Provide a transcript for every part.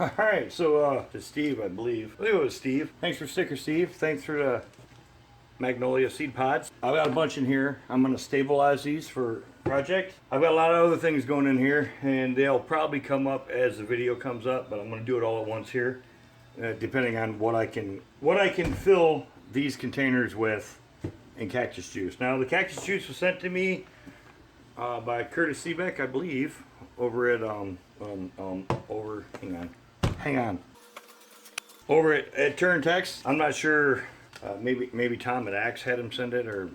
Alright, so to Steve, I believe. I think it was Steve. Thanks for sticker, Steve. Thanks for the magnolia seed pods. I've got a bunch in here. I'm going to stabilize these for project. I've got a lot of other things going in here, and they'll probably come up as the video comes up, but I'm going to do it all at once here, depending on what I can fill these containers with in cactus juice. Now, the cactus juice was sent to me by Curtis Seebeck, I believe, over at over at Turn Text. I'm not sure. Maybe Tom at Axe had him send it or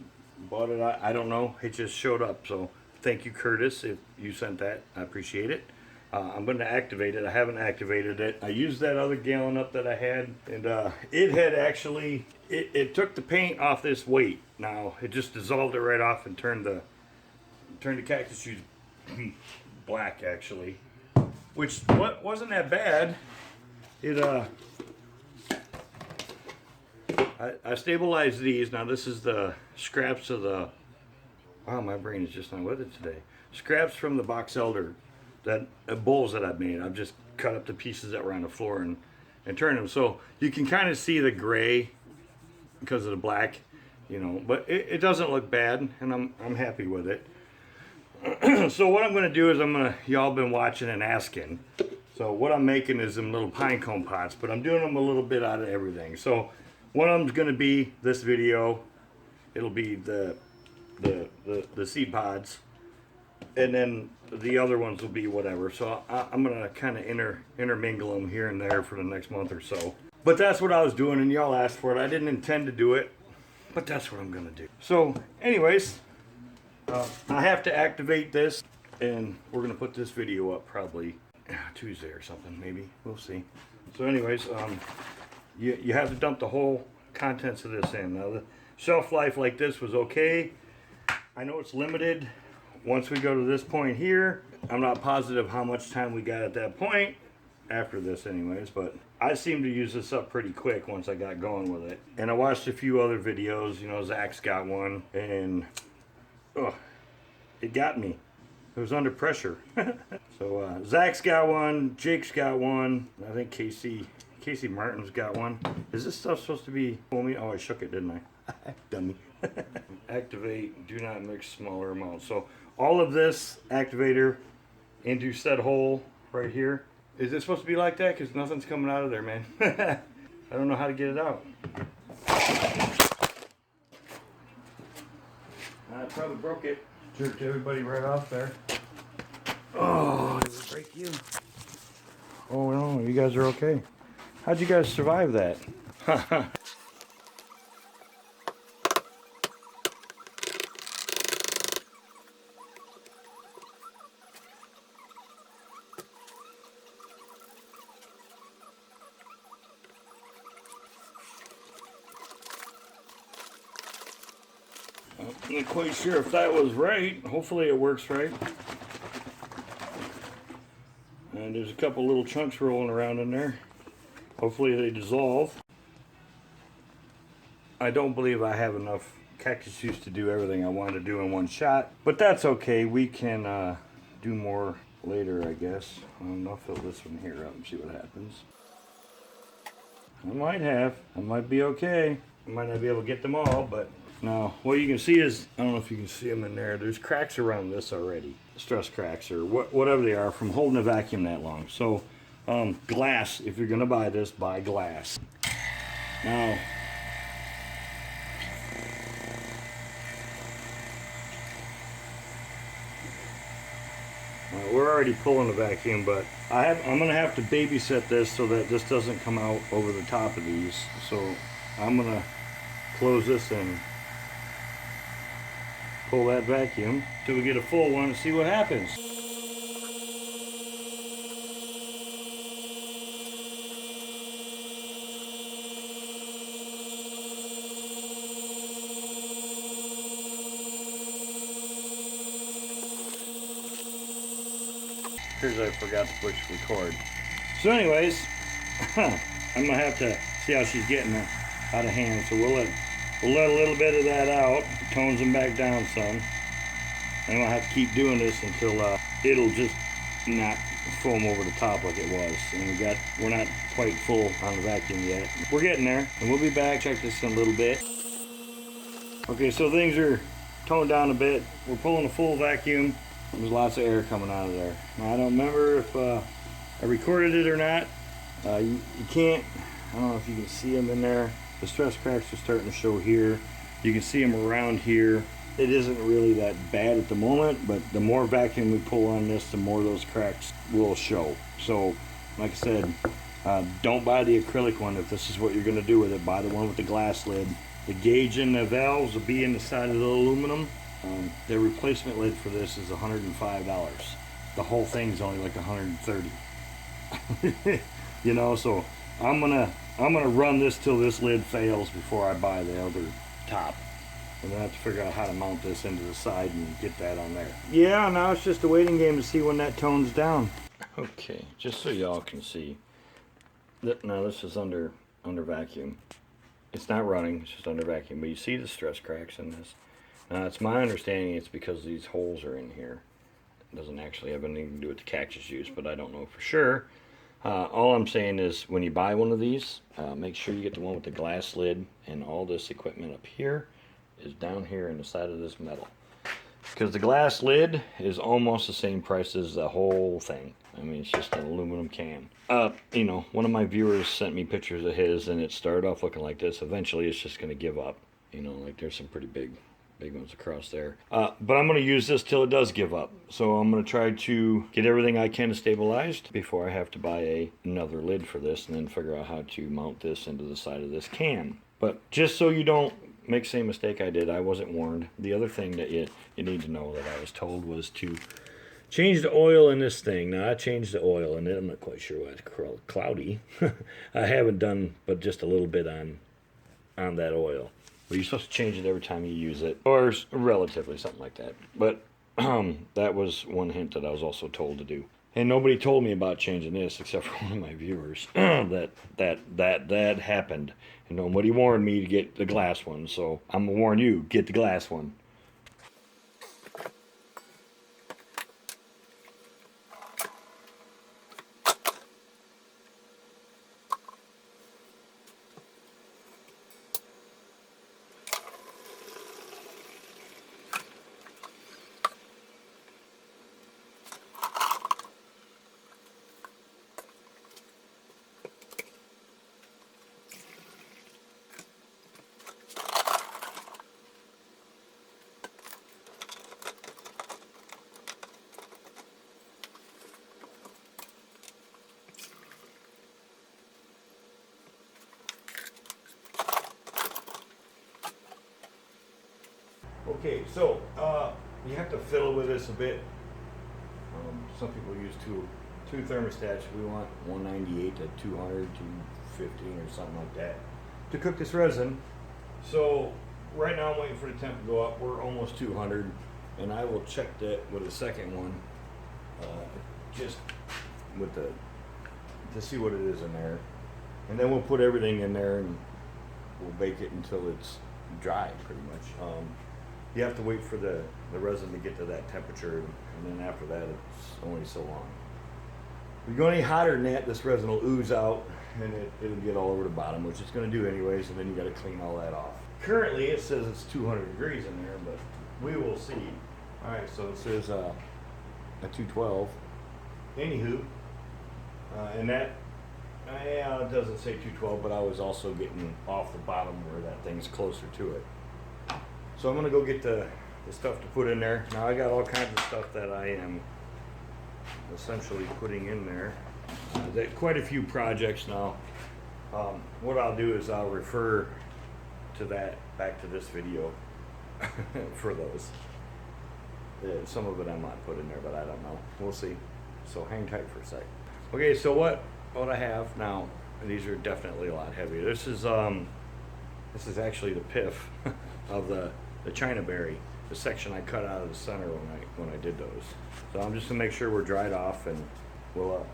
bought it. I don't know. It just showed up. So thank you, Curtis, if you sent that. I appreciate it. I'm going to activate it. I haven't activated it. I used that other gallon up that I had, and it had actually it took the paint off this weight. Now it just dissolved it right off and turned the cactus juice black, actually, which wasn't that bad. It I stabilized these. Now this is the scraps of the, wow, my brain is just not with it today. Scraps from the box elder, bowls that I've made. I've just cut up the pieces that were on the floor and turned them. So you can kind of see the gray because of the black, you know, but it doesn't look bad, and I'm happy with it. So what I'm going to do is y'all been watching and asking. So what I'm making is them little pine cone pots, but I'm doing them a little bit out of everything. So one of them's going to be this video. It'll be the seed pods, and then the other ones will be whatever. So I'm going to kind of intermingle them here and there for the next month or so. But that's what I was doing, and y'all asked for it. I didn't intend to do it, but that's what I'm going to do. So anyways, I have to activate this, and we're going to put this video up probably Tuesday or something, maybe. We'll see. So anyways, you have to dump the whole contents of this in. Now the shelf life like this was okay. I know it's limited once we go to this point here. I'm not positive how much time we got at that point after this anyways, but I seem to use this up pretty quick once I got going with it. And I watched a few other videos, you know, Zach's got one, and it got me. It was under pressure. So Zach's got one, Jake's got one, I think Casey Martin's got one. Is this stuff supposed to be foamy? Oh, I shook it, didn't I? Dummy. Activate, do not mix smaller amounts. So all of this activator into said hole right here. Is it supposed to be like that? Because nothing's coming out of there, man. I don't know how to get it out. I probably broke it. Jerked everybody right off there. Oh, did it break you? Oh no, you guys are okay. How'd you guys survive that? I'm not quite sure if that was right. Hopefully it works right. And there's a couple little chunks rolling around in there. Hopefully they dissolve. I don't believe I have enough cactus juice to do everything I want to do in one shot, but that's okay. We can do more later, I guess. I'll fill this one here up and see what happens. I might be okay. I might not be able to get them all, but now what you can see is, I don't know if you can see them in there, there's cracks around this already. Stress cracks or whatever they are from holding a vacuum that long. So glass, if you're gonna buy this, buy glass. Now we're already pulling the vacuum, but I'm gonna have to babysit this so that this doesn't come out over the top of these. So I'm gonna close this and pull that vacuum till we get a full one and see what happens. Here's I forgot to push record. So anyways, I'm gonna have to see how she's getting out of hand. So we'll let a little bit of that out, tones them back down some, and we'll have to keep doing this until it'll just not foam over the top like it was. And we're not quite full on the vacuum yet. We're getting there, and we'll be back, check this in a little bit. Okay, so things are toned down a bit. We're pulling a full vacuum. There's lots of air coming out of there. Now, I don't remember if I recorded it or not. You can't, I don't know if you can see them in there. The stress cracks are starting to show here. You can see them around here. It isn't really that bad at the moment, but the more vacuum we pull on this, the more those cracks will show. So, like I said, don't buy the acrylic one if this is what you're going to do with it. Buy the one with the glass lid. The gauge and the valves will be in the side of the aluminum. The replacement lid for this is $105. The whole thing's only like $130. You know, so I'm gonna run this till this lid fails before I buy the other top. And then I have to figure out how to mount this into the side and get that on there. Yeah, now it's just a waiting game to see when that tones down. Okay, just so y'all can see. Now this is under vacuum. It's not running, it's just under vacuum. But you see the stress cracks in this. Now it's my understanding it's because these holes are in here. It doesn't actually have anything to do with the cactus juice, but I don't know for sure. All I'm saying is when you buy one of these, make sure you get the one with the glass lid, and all this equipment up here is down here in the side of this metal. Because the glass lid is almost the same price as the whole thing. I mean, it's just an aluminum can. You know, one of my viewers sent me pictures of his, and it started off looking like this. Eventually, it's just going to give up. You know, like there's some pretty big ones across there. But I'm going to use this till it does give up. So I'm going to try to get everything I can stabilized before I have to buy another lid for this, and then figure out how to mount this into the side of this can. But just so you don't make the same mistake I did, I wasn't warned. The other thing that you need to know that I was told was to change the oil in this thing. Now I changed the oil, and I'm not quite sure why it's cloudy. I haven't done but just a little bit on that oil. But you're supposed to change it every time you use it, or relatively, something like that. But that was one hint that I was also told to do. And nobody told me about changing this except for one of my viewers. that happened. And nobody warned me to get the glass one, so I'm gonna warn you, get the glass one. Okay, so you have to fiddle with this a bit. Some people use two thermostats. We want 198 to 200, 215 or something like that to cook this resin. So right now I'm waiting for the temp to go up. We're almost 200, and I will check that with the second one, just with to see what it is in there, and then we'll put everything in there and we'll bake it until it's dry, pretty much. You have to wait for the resin to get to that temperature, and then after that it's only so long. If you go any hotter than that, this resin will ooze out, and it'll get all over the bottom, which it's going to do anyways, and then you got to clean all that off. Currently it says it's 200 degrees in there, but we will see. Alright, so it says a 212. Anywho, and that, yeah, it doesn't say 212, but I was also getting off the bottom where that thing's closer to it. So I'm going to go get the stuff to put in there. Now I got all kinds of stuff that I am essentially putting in there. Quite a few projects now. What I'll do is I'll refer to that back to this video for those. Some of it I might put in there, but I don't know. We'll see. So hang tight for a sec. Okay, so what I have now, these are definitely a lot heavier. This is actually the pith of the China berry, the section I cut out of the center when I did those. So I'm just gonna make sure we're dried off, and we'll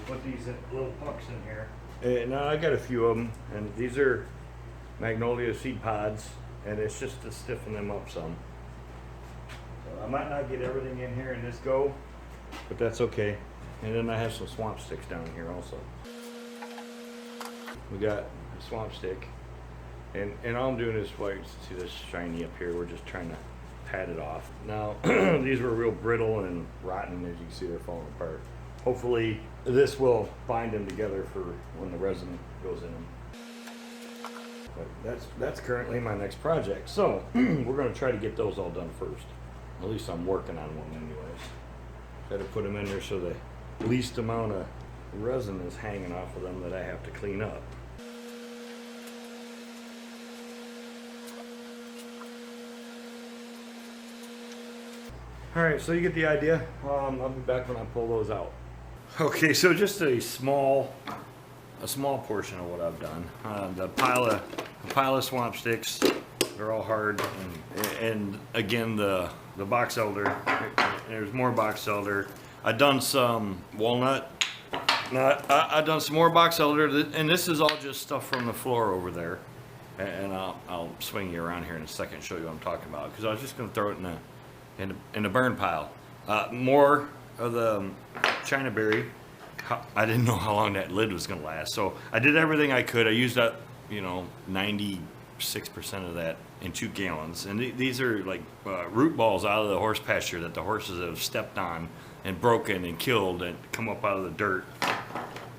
put these little pucks in here. Now I got a few of them, and these are magnolia seed pods, and it's just to stiffen them up some. So I might not get everything in here in this go, but that's okay. And then I have some swamp sticks down here also. We got a swamp stick. And all I'm doing is, well, you see this shiny up here, we're just trying to pat it off. Now, these were real brittle and rotten, as you can see, they're falling apart. Hopefully, this will bind them together for when the resin goes in them. But that's currently my next project. So, we're gonna try to get those all done first. At least I'm working on one anyways. Try to put them in there so the least amount of resin is hanging off of them that I have to clean up. Alright, so you get the idea. I'll be back when I pull those out. Okay, so just a small portion of what I've done. The pile of swamp sticks, they're all hard, and again the box elder. There's more box elder. I've done some walnut. I've done some more box elder, and this is all just stuff from the floor over there. And I'll swing you around here in a second and show you what I'm talking about, because I was just going to throw it in the burn pile. More of the China berry. I didn't know how long that lid was going to last, so I did everything I could. I used up, 96% of that in 2 gallons, and these are like root balls out of the horse pasture that the horses have stepped on and broken and killed and come up out of the dirt.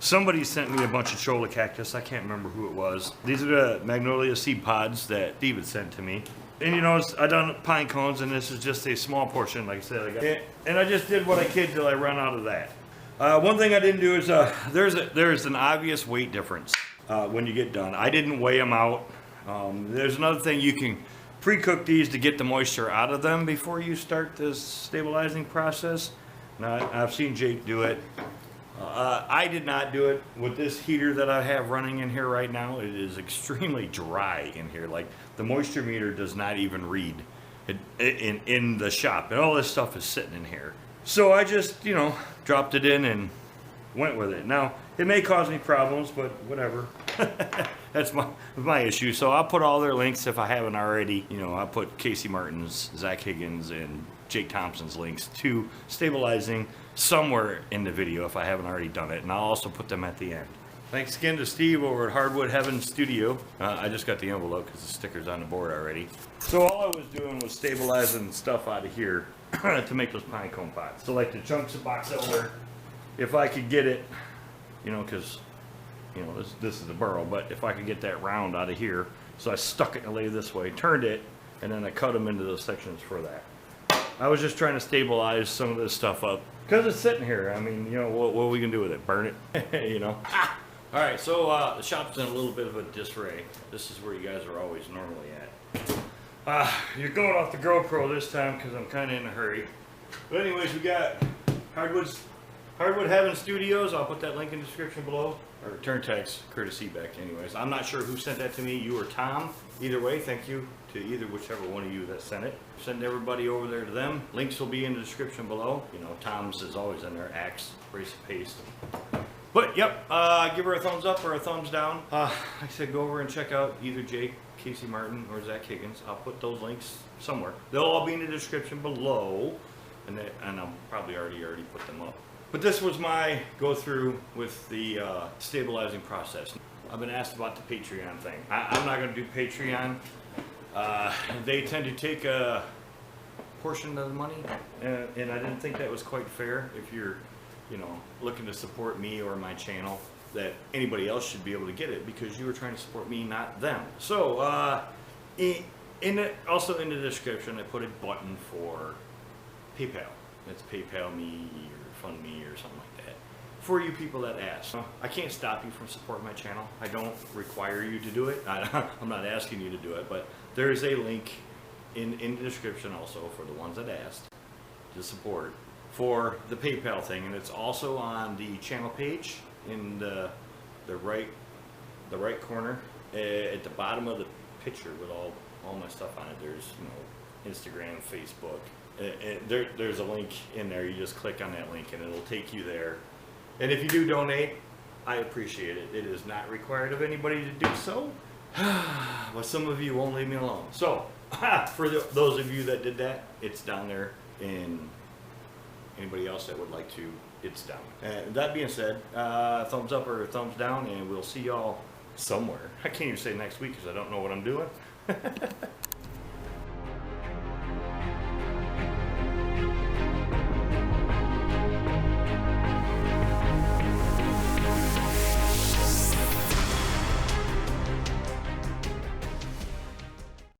Somebody sent me a bunch of cholla cactus. I can't remember who it was. These are the magnolia seed pods that Steve had sent to me. And I done pine cones, and this is just a small portion, like I said. And I just did what I could till I run out of that. One thing I didn't do is there's an obvious weight difference when you get done. I didn't weigh them out. There's another thing, you can pre-cook these to get the moisture out of them before you start this stabilizing process. Now, I've seen Jake do it. I did not do it with this heater that I have running in here right now. It is extremely dry in here. Like, the moisture meter does not even read in the shop, and all this stuff is sitting in here. So I just, dropped it in and went with it. Now, it may cause me problems, but whatever. That's my issue. So I'll put all their links if I haven't already. I'll put Casey Martin's, Zach Higgins, and Jake Thompson's links to Stabilizing somewhere in the video if I haven't already done it, and I'll also put them at the end. Thanks again to Steve over at Hardwood Heaven Studio. I just got the envelope because the sticker's on the board already. So all I was doing was stabilizing stuff out of here to make those pine cone pots. So like the chunks of box elder, if I could get it, because this is the burrow, but if I could get that round out of here, so I stuck it in a lathe this way, turned it, and then I cut them into those sections for that. I was just trying to stabilize some of this stuff up because it's sitting here. I mean, what are we gonna do with it? Burn it, All right, so the shop's in a little bit of a disarray. This is where you guys are always normally at. You're going off the GoPro this time because I'm kind of in a hurry. But anyways, we got Hardwood Heaven Studios. I'll put that link in the description below. Or return text, courtesy back. Anyways, I'm not sure who sent that to me, you or Tom. Either way, thank you to whichever one of you that sent it. Send everybody over there to them. Links will be in the description below. Tom's is always in there. Axe, brace, paste. But yep, give her a thumbs up or a thumbs down. Like I said, go over and check out either Jake, Casey Martin, or Zach Higgins. I'll put those links somewhere. They'll all be in the description below, and I'll probably already put them up. But this was my go through with the stabilizing process. I've been asked about the Patreon thing. I'm not going to do Patreon. They tend to take a portion of the money, and I didn't think that was quite fair. If you're, looking to support me or my channel, that anybody else should be able to get it because you were trying to support me, not them. So, also in the description, I put a button for PayPal. It's PayPal me or Fund Me or something like that. For you people that ask, I can't stop you from supporting my channel. I don't require you to do it. I'm not asking you to do it, but there is a link in the description also for the ones that asked to support for the PayPal thing, and it's also on the channel page in the right corner at the bottom of the picture with all my stuff on it. There's Instagram, Facebook. There's a link in there. You just click on that link and it'll take you there. And if you do donate, I appreciate it. It is not required of anybody to do so, but some of you won't leave me alone. So for those of you that did that, it's down there. And anybody else that would like to, it's down. And that being said, thumbs up or thumbs down, and we'll see y'all somewhere. I can't even say next week because I don't know what I'm doing.